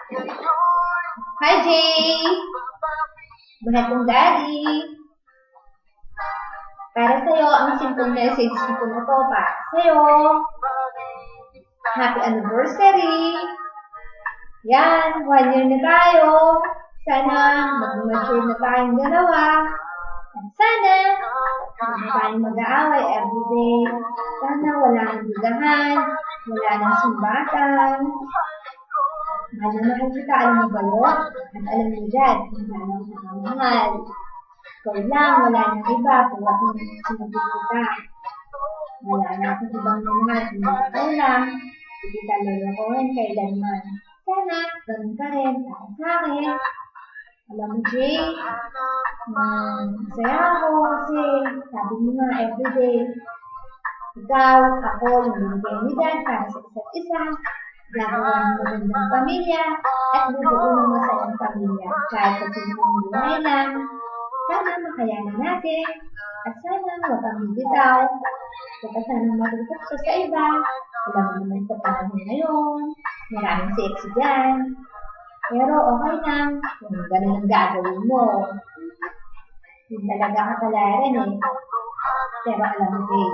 Hi, Jay! Mahal kong daddy. Para sa'yo, ang simple message ko na to. Para sa'yo. Happy anniversary! Yan, 1 year na tayo. Sana mag-mature na tayong dalawa. At sana, hindi na tayong mag-aaway everyday. Sana wala nang dudahan, wala nang sumbatan. Mahal na mahal kita, alam mo ba yun? At alam mo dyan, kung wala nang nakamahal. Ikaw lang, wala nang iba, kung ako sinabot kita. Wala na akong ibang minahal, kung ikaw lang, hindi kita lulukuhin kailanman. Sana, ganun ka rin, para sa akin. Alam mo, Jay, masaya ako kasi sabi mo nga everyday, ikaw, ako, yung binigay ni Dad para sa isa't isa, gagawa ng magandang pamilya, at bubuo ng masayang pamilya. Kahit sa simpleng buhay lang, sana makayanan natin, at sana huwag kami bitaw, huwag ka sanang matutok sa iba, alam mo naman sa panahon ngayon, maraming sexy dyan. Pero okay lang kung ganun ang gagawin mo. Hindi talaga ka palaran eh. Pero alam mo eh,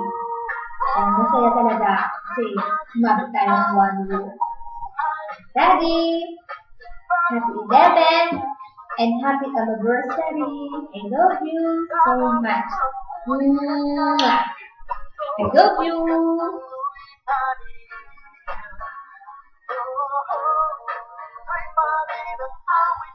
masaya talaga kasi umabot tayo ng 1 year. Daddy, happy 11 and happy anniversary. I love you so much. I love you.